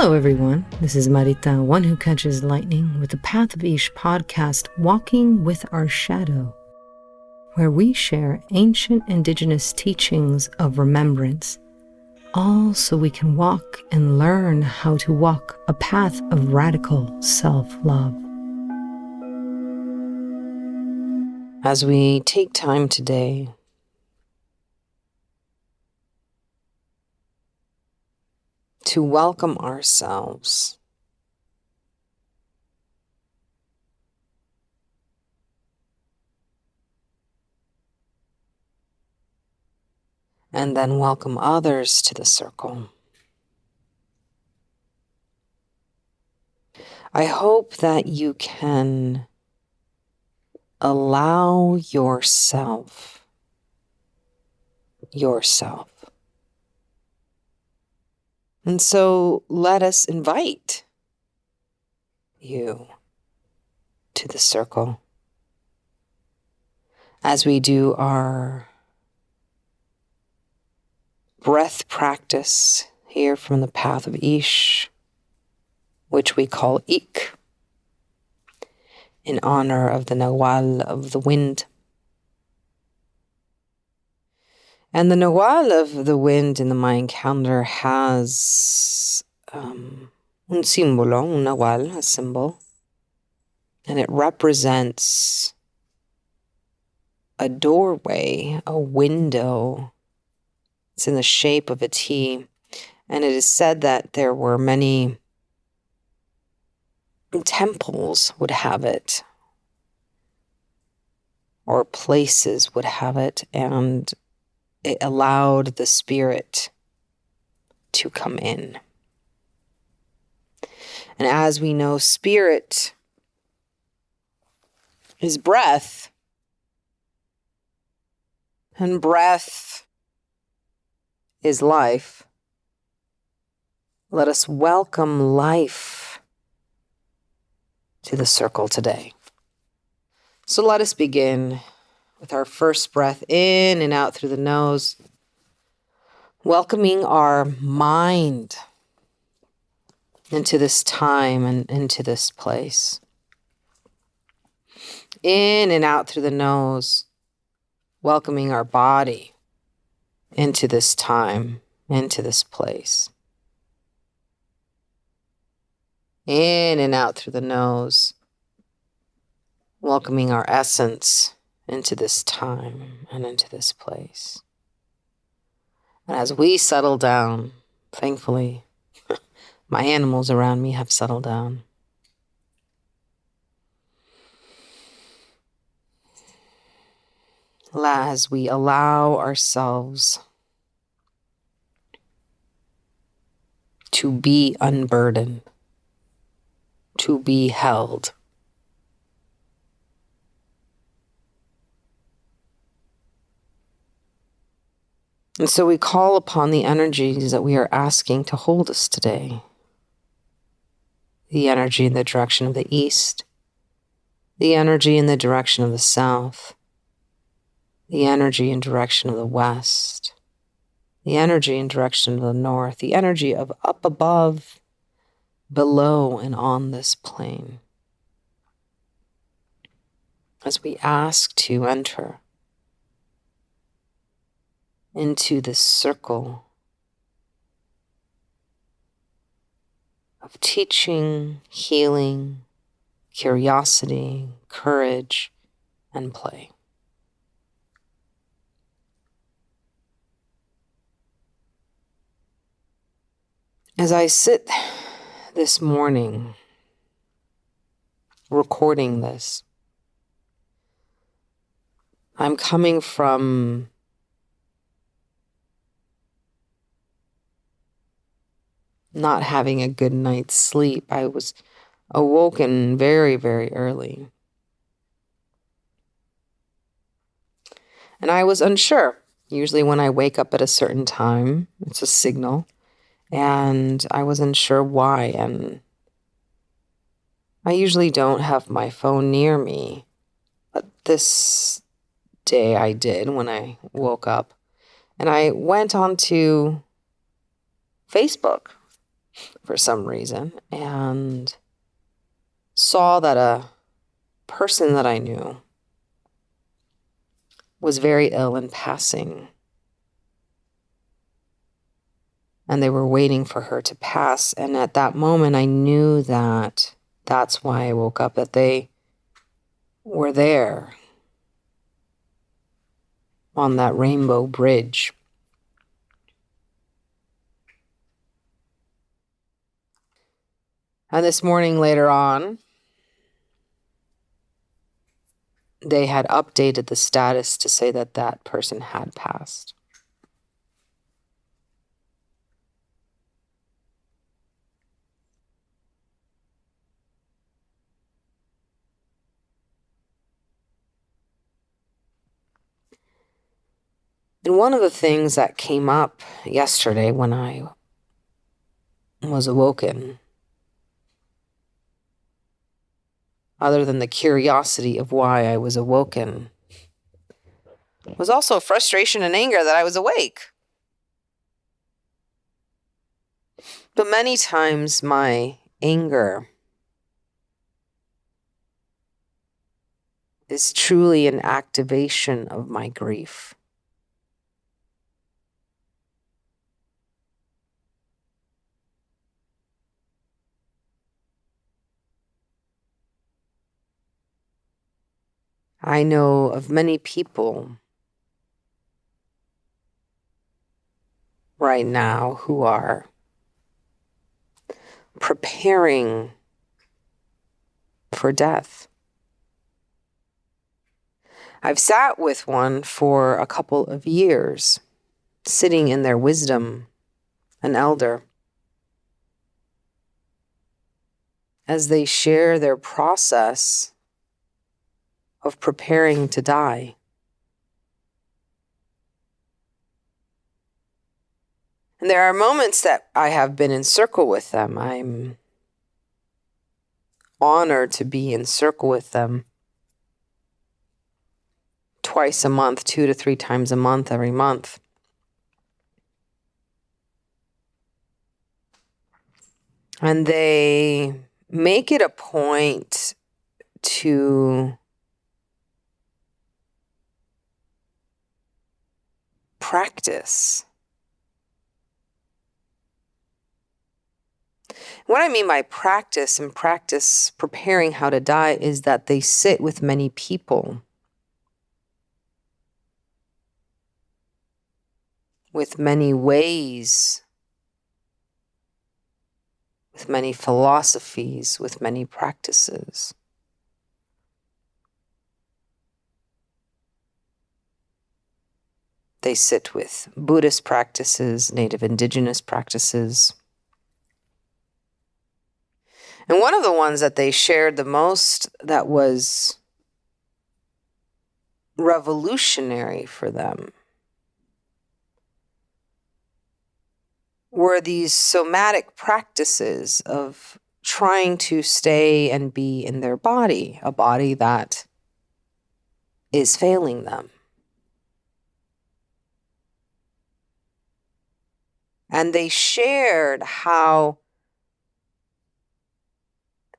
Hello, everyone. This is Marita, one who catches lightning, with the Path of Ish podcast, Walking with Our Shadow, where we share ancient indigenous teachings of remembrance, all so we can walk and learn how to walk a path of radical self-love. As we take time today to welcome ourselves and then welcome others to the circle. I hope that you can allow yourself. And so let us invite you to the circle as we do our breath practice here from the Path of Ish, which we call Ik, in honor of the Nawal of the wind. And the Nawal of the wind in the Mayan calendar has un símbolo, un Nawal, a symbol, and it represents a doorway, a window. It's in the shape of a T, and it is said that there were many temples would have it, or places would have it, and it allowed the spirit to come in. And as we know, spirit is breath, and breath is life. Let us welcome life to the circle today. So let us begin with our first breath in and out through the nose, welcoming our mind into this time and into this place. In and out through the nose, welcoming our body into this time, into this place. In and out through the nose, welcoming our essence into this time and into this place. And as we settle down, thankfully, my animals around me have settled down. As we allow ourselves to be unburdened, to be held. And so we call upon the energies that we are asking to hold us today. The energy in the direction of the east, the energy in the direction of the south, the energy in direction of the west, the energy in direction of the north, the energy of up above, below, and on this plane. As we ask to enter into this circle of teaching, healing, curiosity, courage, and play. As I sit this morning recording this, I'm coming from not having a good night's sleep. I was awoken very, very early. And I was unsure. Usually when I wake up at a certain time, it's a signal. And I was unsure why. And I usually don't have my phone near me. But this day I did when I woke up. And I went onto Facebook for some reason and saw that a person that I knew was very ill and passing. And they were waiting for her to pass. And at that moment, I knew that that's why I woke up, that they were there on that rainbow bridge. And this morning later on, they had updated the status to say that that person had passed. And one of the things that came up yesterday when I was awoken, other than the curiosity of why I was awoken, was also frustration and anger that I was awake. But many times my anger is truly an activation of my grief. I know of many people right now who are preparing for death. I've sat with one for a couple of years, sitting in their wisdom, an elder, as they share their process of preparing to die. And there are moments that I have been in circle with them. I'm honored to be in circle with them twice a month, 2 to 3 times a month, every month. And they make it a point to practice. What I mean by practice and practice preparing how to die is that they sit with many people, with many ways, with many philosophies, with many practices. They sit with Buddhist practices, Native Indigenous practices. And one of the ones that they shared the most that was revolutionary for them were these somatic practices of trying to stay and be in their body, a body that is failing them. And they shared how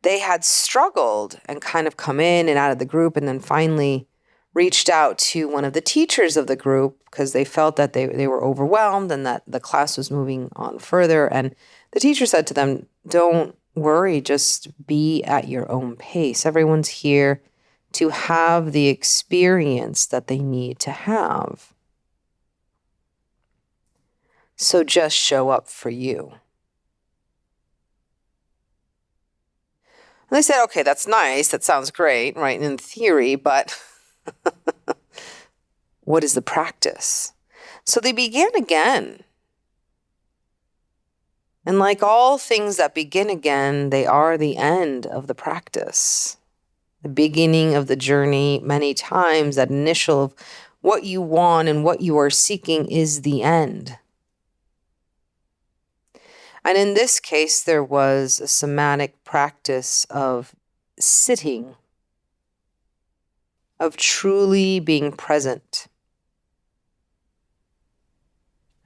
they had struggled and kind of come in and out of the group, and then finally reached out to one of the teachers of the group because they felt that they were overwhelmed and that the class was moving on further. And the teacher said to them, "Don't worry, just be at your own pace. Everyone's here to have the experience that they need to have. So just show up for you." And they said, "Okay, that's nice. That sounds great, right, in theory, but what is the practice?" So they began again. And like all things that begin again, they are the end of the practice. The beginning of the journey, many times, that initial of what you want and what you are seeking is the end. And in this case, there was a somatic practice of sitting, of truly being present,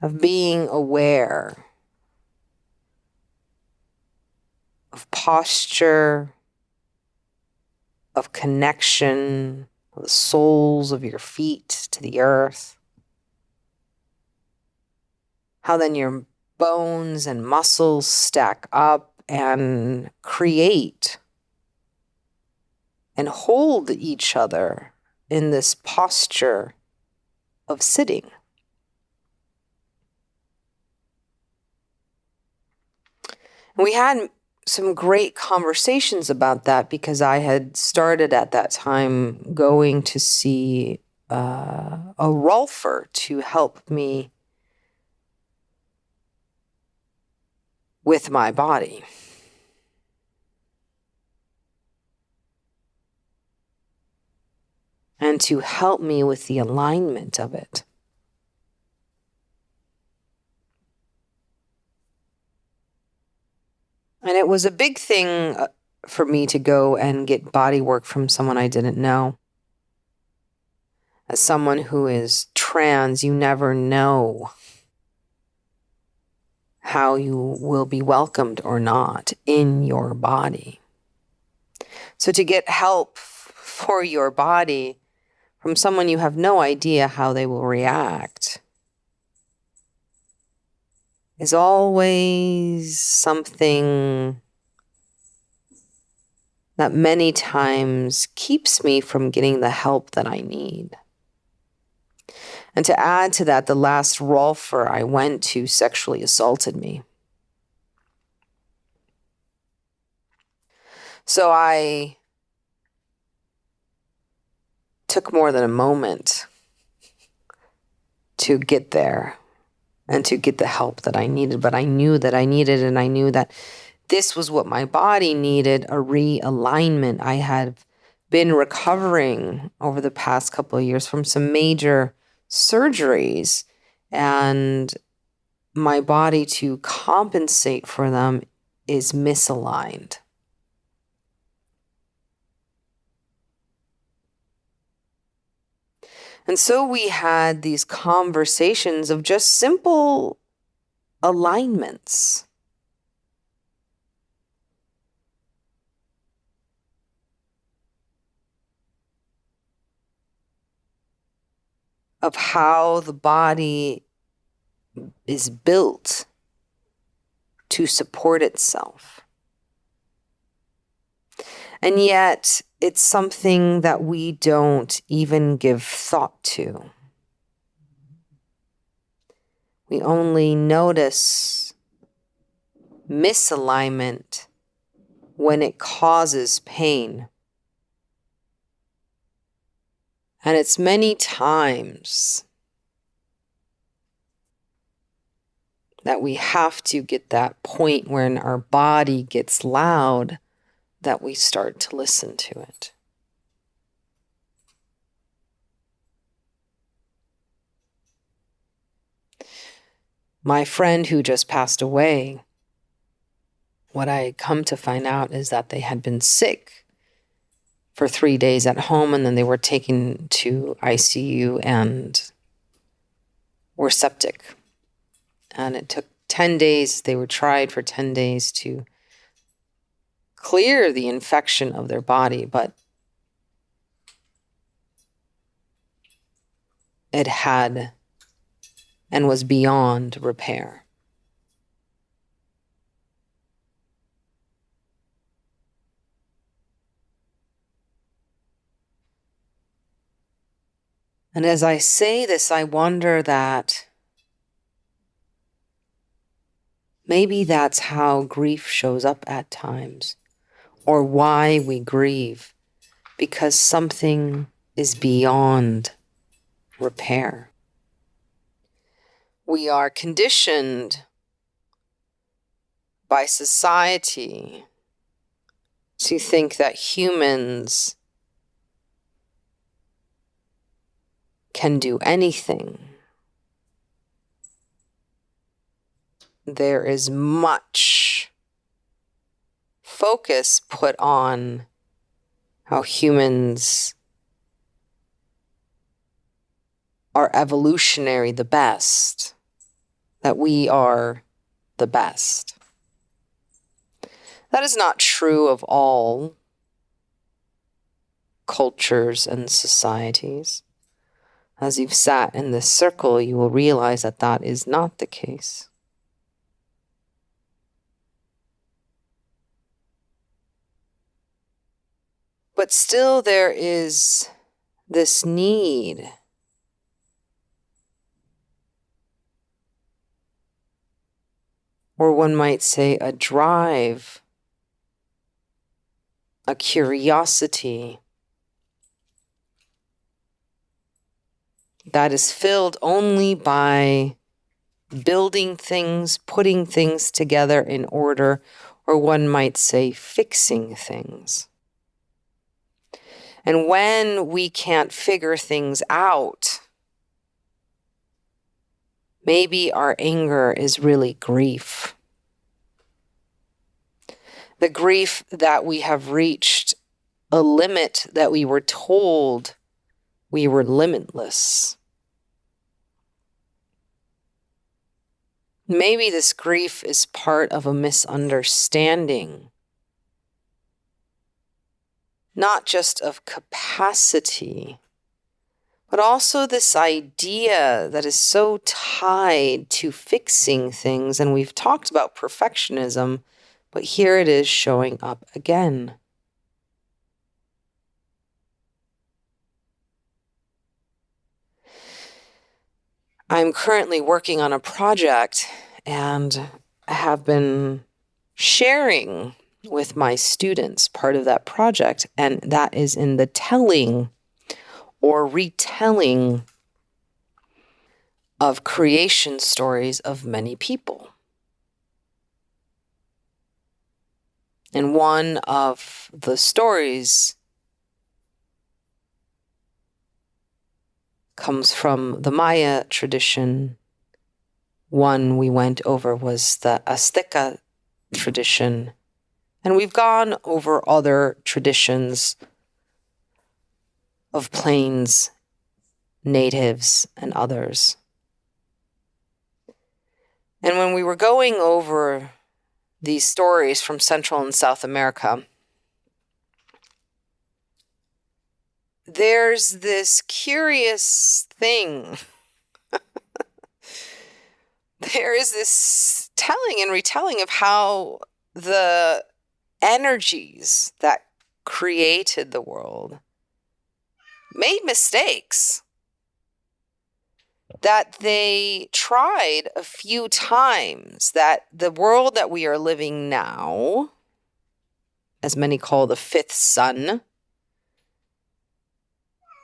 of being aware, of posture, of connection, of the soles of your feet to the earth. How then your bones and muscles stack up and create and hold each other in this posture of sitting. We had some great conversations about that because I had started at that time going to see a Rolfer to help me with my body. And to help me with the alignment of it. And it was a big thing for me to go and get body work from someone I didn't know. As someone who is trans, you never know how you will be welcomed or not in your body. So to get help for your body from someone you have no idea how they will react is always something that many times keeps me from getting the help that I need. And to add to that, the last Rolfer I went to sexually assaulted me. So I took more than a moment to get there and to get the help that I needed. But I knew that I needed, and I knew that this was what my body needed, a realignment. I had been recovering over the past couple of years from some major surgeries, and my body, to compensate for them, is misaligned. And so we had these conversations of just simple alignments. Of how the body is built to support itself. And yet, it's something that we don't even give thought to. We only notice misalignment when it causes pain. And it's many times that we have to get that point when our body gets loud that we start to listen to it. My friend who just passed away, what I come to find out is that they had been sick for 3 days at home, and then they were taken to ICU and were septic. And it took 10 days. They were tried for 10 days to clear the infection of their body, but it had and was beyond repair. And as I say this, I wonder that maybe that's how grief shows up at times, or why we grieve, because something is beyond repair. We are conditioned by society to think that humans can do anything. There is much focus put on how humans are evolutionary the best, that we are the best. That is not true of all cultures and societies. As you've sat in this circle, you will realize that that is not the case. But still there is this need or one might say a drive, a curiosity that is filled only by building things, putting things together in order, or one might say fixing things. And when we can't figure things out, maybe our anger is really grief. The grief that we have reached a limit that we were told we were limitless. Maybe this grief is part of a misunderstanding, not just of capacity, but also this idea that is so tied to fixing things. And we've talked about perfectionism, but here it is showing up again. I'm currently working on a project and have been sharing with my students part of that project, and that is in the telling or retelling of creation stories of many people. And one of the stories comes from the Maya tradition. One we went over was the Azteca tradition. And we've gone over other traditions of plains, natives, and others. And when we were going over these stories from Central and South America, there's this curious thing. There is this telling and retelling of how the energies that created the world made mistakes, that they tried a few times, that the world that we are living now, as many call the fifth sun,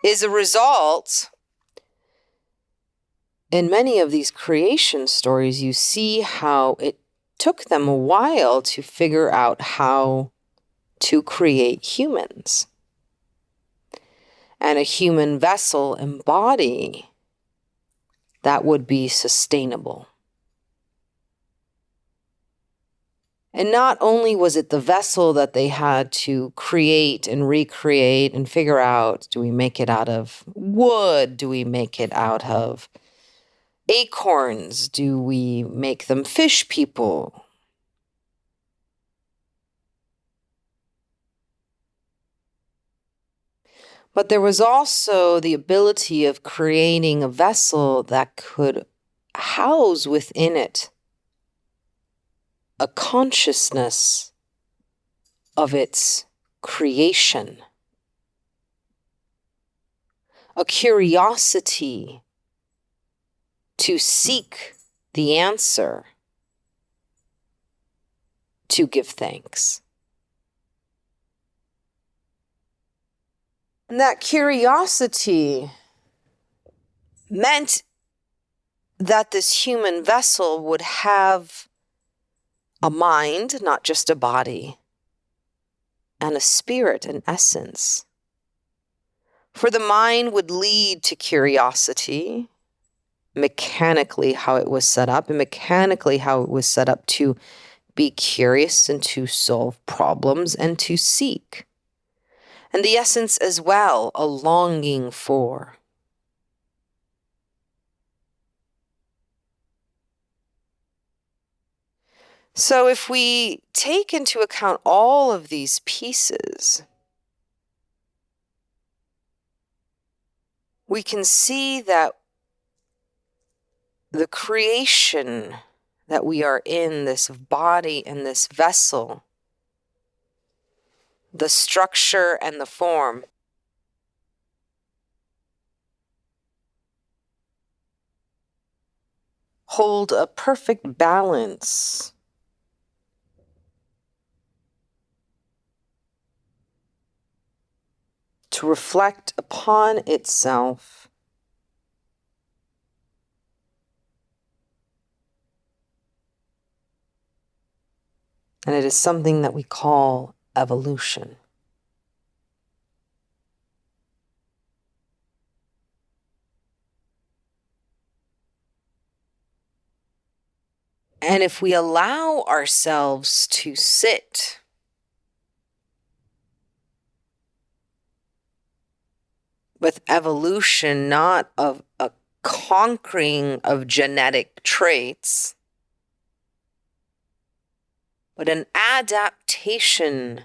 is a result. In many of these creation stories, you see how it took them a while to figure out how to create humans and a human vessel and body that would be sustainable. And not only was it the vessel that they had to create and recreate and figure out, do we make it out of wood? Do we make it out of acorns? Do we make them fish people? But there was also the ability of creating a vessel that could house within it a consciousness of its creation, a curiosity to seek the answer, to give thanks. And that curiosity meant that this human vessel would have a mind, not just a body, and a spirit, an essence. For the mind would lead to curiosity, mechanically how it was set up, and mechanically how it was set up to be curious and to solve problems and to seek. And the essence as well, a longing for. So if we take into account all of these pieces, we can see that the creation that we are in, this body and this vessel, the structure and the form, hold a perfect balance to reflect upon itself and it is something that we call evolution. And if we allow ourselves to sit with evolution, not of a conquering of genetic traits, but an adaptation,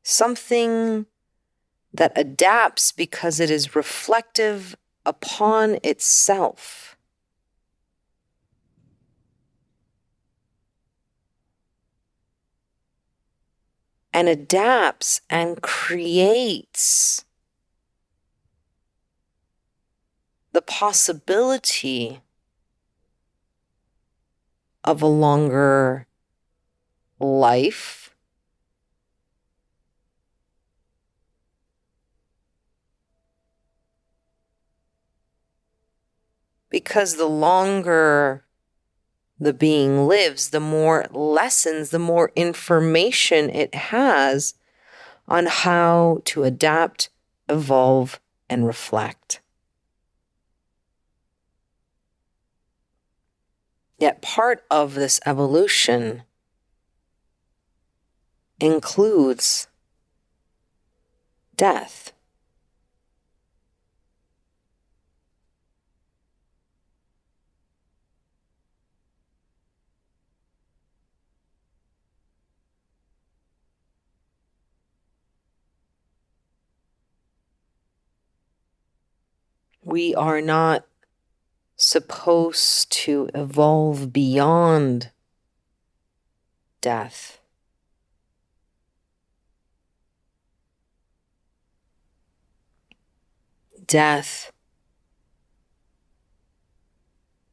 something that adapts because it is reflective upon itself. And adapts and creates the possibility of a longer life, because the longer the being lives, the more lessons, the more information it has on how to adapt, evolve, and reflect. Yet part of this evolution includes death. We are not supposed to evolve beyond death. Death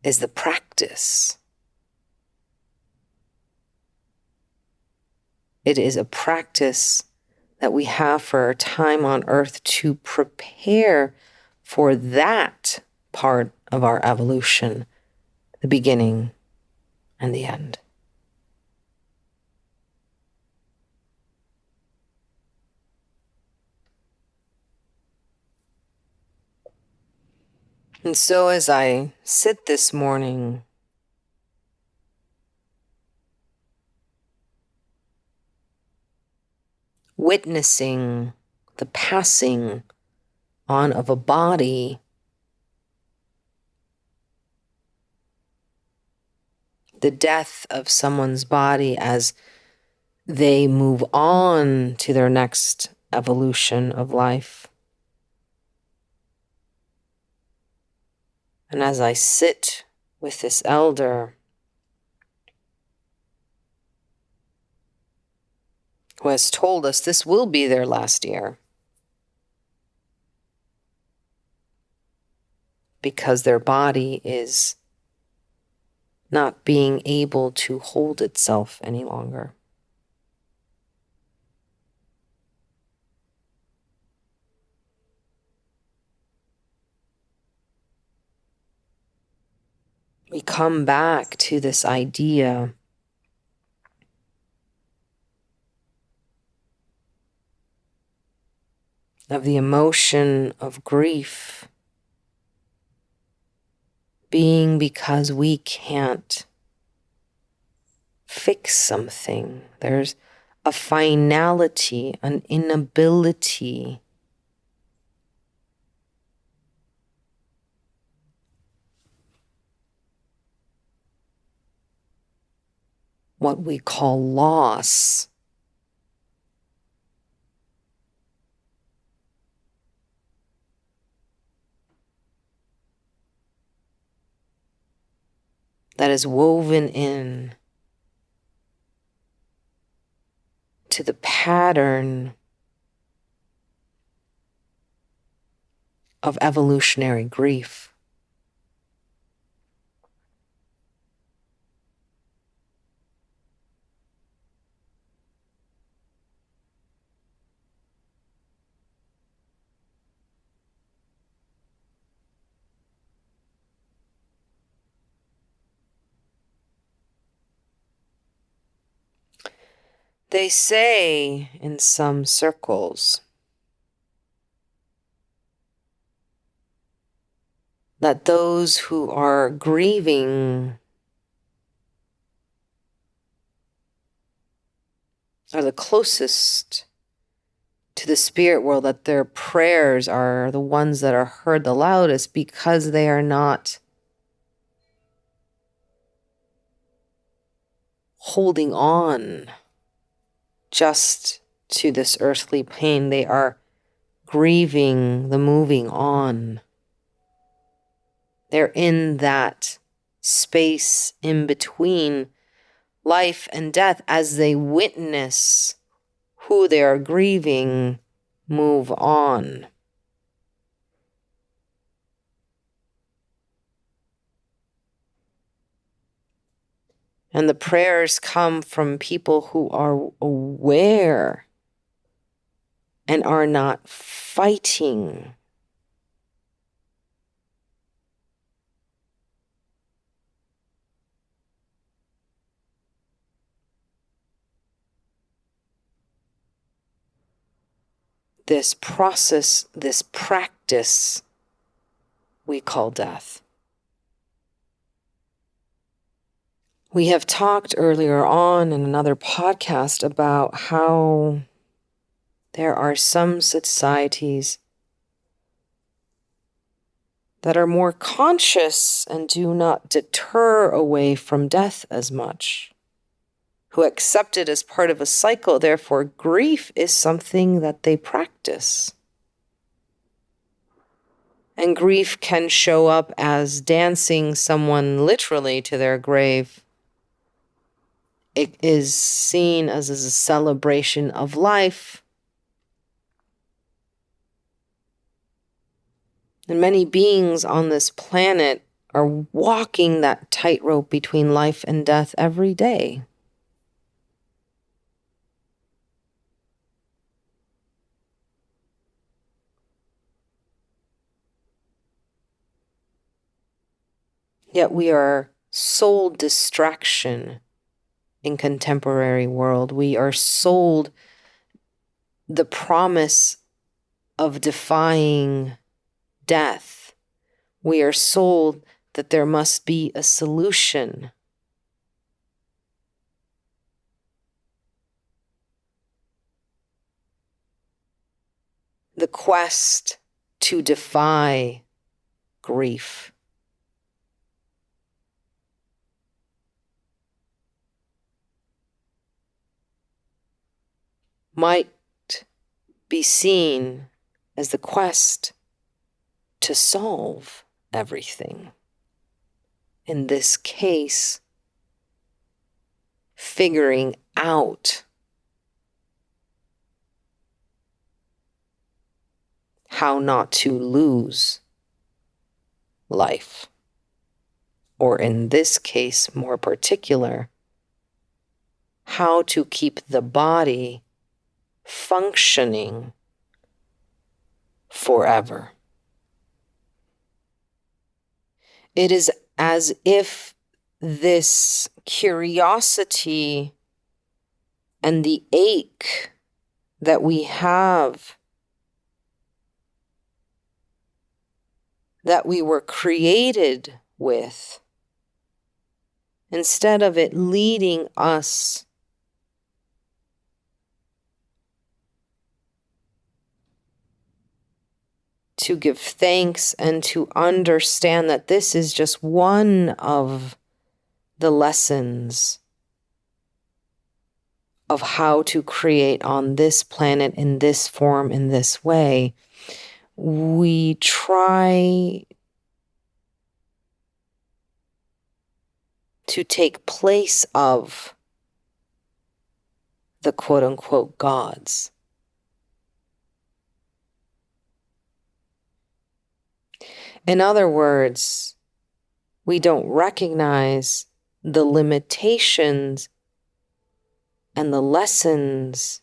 is the practice. It is a practice that we have for our time on earth to prepare for that part of our evolution, the beginning and the end. And so as I sit this morning, witnessing the passing on of a body, the death of someone's body as they move on to their next evolution of life. And as I sit with this elder who has told us this will be their last year because their body is not being able to hold itself any longer. We come back to this idea of the emotion of grief being because we can't fix something. There's a finality, an inability what we call loss. That is woven in to the pattern of evolutionary grief. They say in some circles that those who are grieving are the closest to the spirit world, that their prayers are the ones that are heard the loudest because they are not holding on just to this earthly pain. They are grieving the moving on. They're in that space in between life and death as they witness who they are grieving move on. And the prayers come from people who are aware and are not fighting. This process, this practice we call death. We have talked earlier on in another podcast about how there are some societies that are more conscious and do not deter away from death as much, who accept it as part of a cycle. Therefore, grief is something that they practice. And grief can show up as dancing someone literally to their grave. It is seen as a celebration of life. And many beings on this planet are walking that tightrope between life and death every day. Yet we are sold distraction in contemporary world. We are sold the promise of defying death. We are sold that there must be a solution. The quest to defy grief. Might be seen as the quest to solve everything. In this case, figuring out how not to lose life. Or in this case, more particular, how to keep the body functioning forever. It is as if this curiosity and the ache that we have, that we were created with, instead of it leading us to give thanks and to understand that this is just one of the lessons of how to create on this planet in this form, in this way, we try to take place of the quote unquote gods. In other words, we don't recognize the limitations and the lessons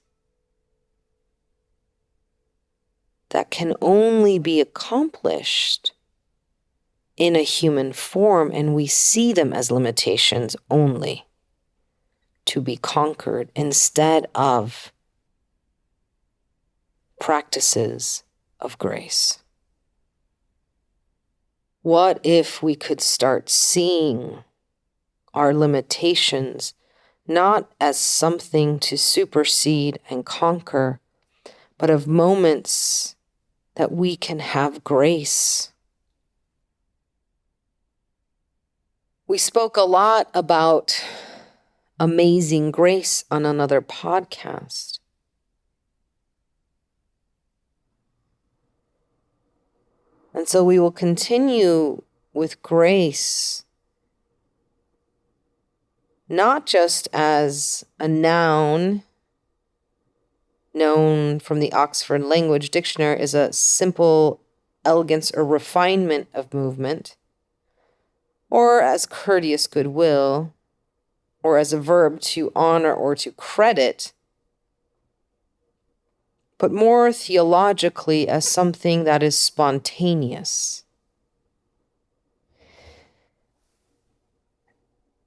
that can only be accomplished in a human form, and we see them as limitations only to be conquered instead of practices of grace. What if we could start seeing our limitations not as something to supersede and conquer, but of moments that we can have grace? We spoke a lot about amazing grace on another podcast. And so we will continue with grace, not just as a noun known from the Oxford Language Dictionary as a simple elegance or refinement of movement, or as courteous goodwill, or as a verb to honor or to credit, but more theologically as something that is spontaneous.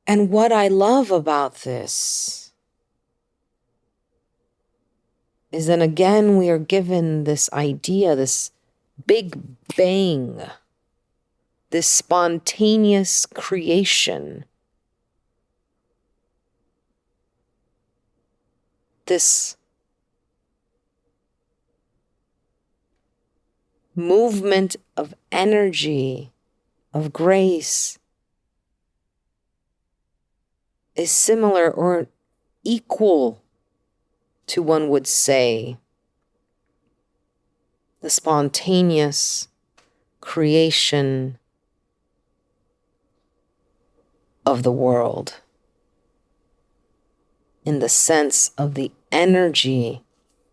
And what I love about this is then again we are given this idea, this big bang, this spontaneous creation, this movement of energy, of grace, is similar or equal to, one would say, the spontaneous creation of the world, in the sense of the energy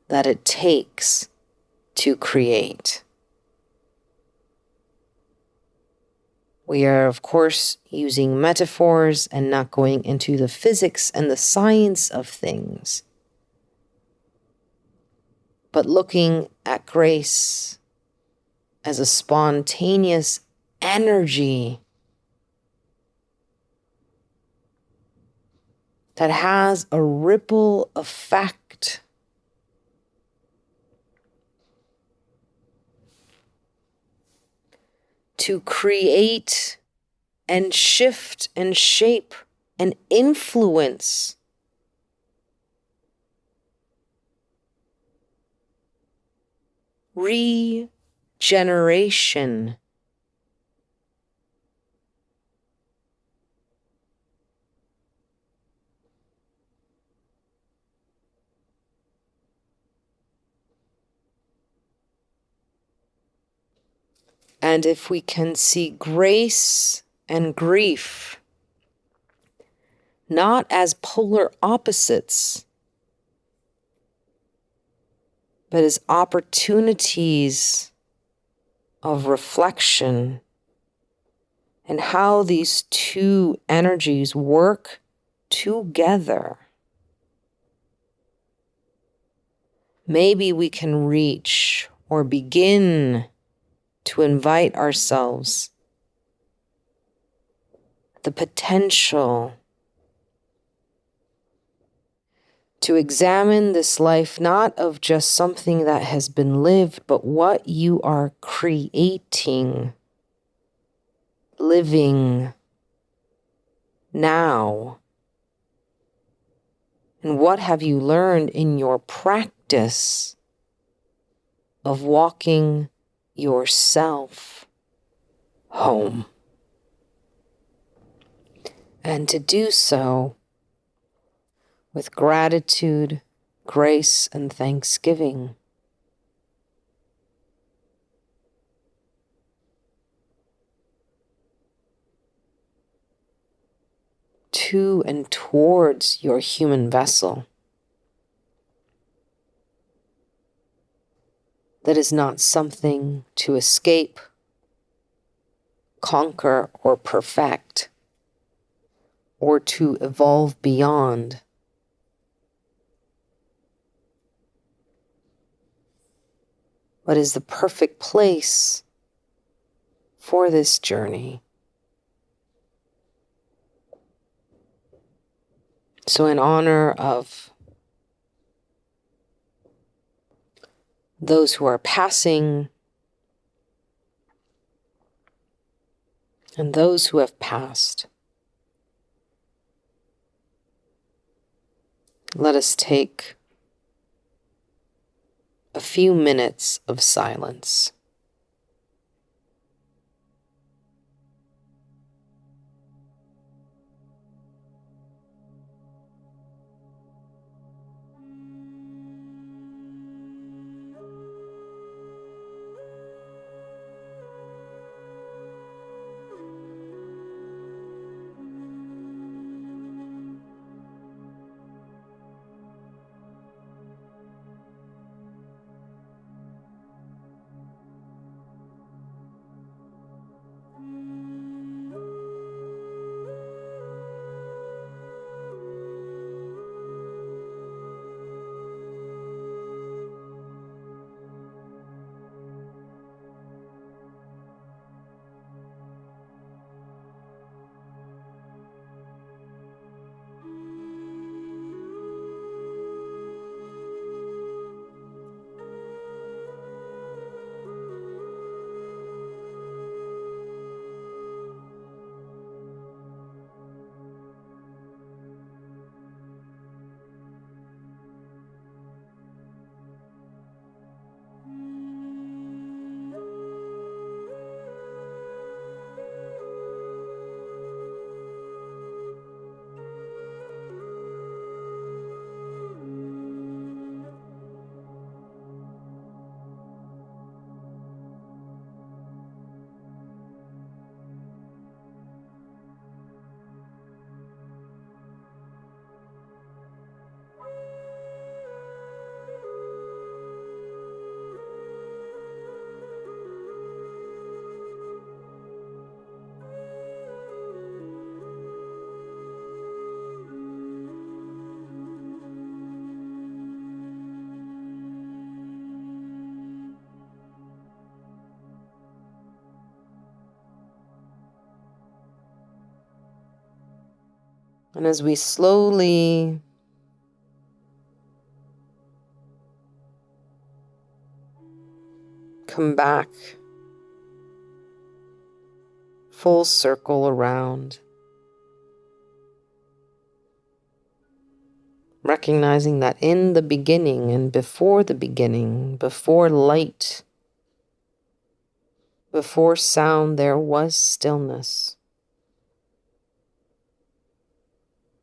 that it takes to create. We are, of course, using metaphors and not going into the physics and the science of things, but looking at grace as a spontaneous energy that has a ripple effect to create and shift and shape and influence regeneration. And if we can see grace and grief not as polar opposites, but as opportunities of reflection, and how these two energies work together, maybe we can reach or begin to invite ourselves the potential to examine this life not of just something that has been lived, but what you are creating, living now. And what have you learned in your practice of walking yourself home? And to do so, with gratitude, grace, and thanksgiving. To and towards your human vessel that is not something to escape, conquer, or perfect, or to evolve beyond, but is the perfect place for this journey. So in honor of those who are passing and those who have passed, let us take a few minutes of silence. And as we slowly come back full circle around, recognizing that in the beginning and before the beginning, before light, before sound, there was stillness.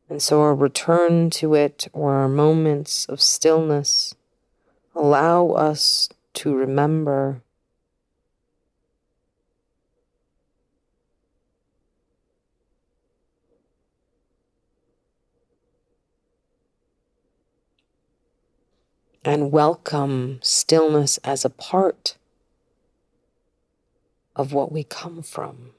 And so our return to it, or our moments of stillness, allow us to remember and welcome stillness as a part of what we come from.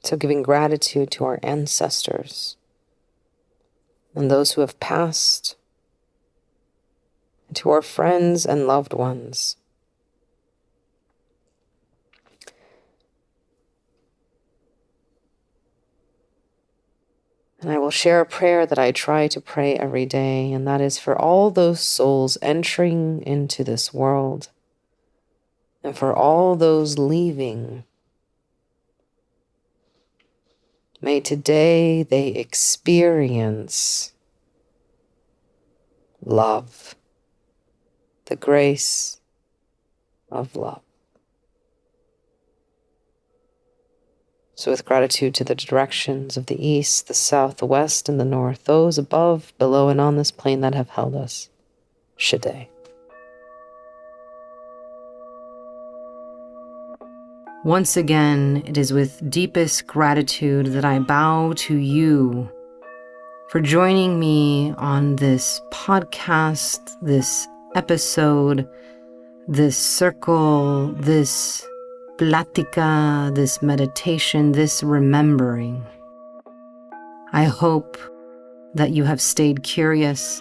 So giving gratitude to our ancestors and those who have passed, and to our friends and loved ones. And I will share a prayer that I try to pray every day, and that is for all those souls entering into this world, and for all those leaving. May today they experience love, the grace, of love. So with gratitude to the directions of the east, the south, the west, and the north, those above, below, and on this plane that have held us, Shade. Once again, it is with deepest gratitude that I bow to you for joining me on this podcast, this episode, this circle, this plática, this meditation, this remembering. I hope that you have stayed curious.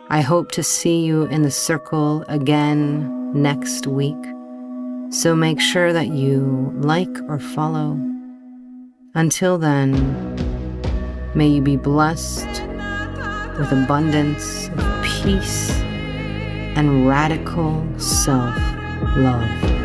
I hope to see you in the circle again next week. So make sure that you like or follow. Until then, may you be blessed with abundance of peace and radical self-love.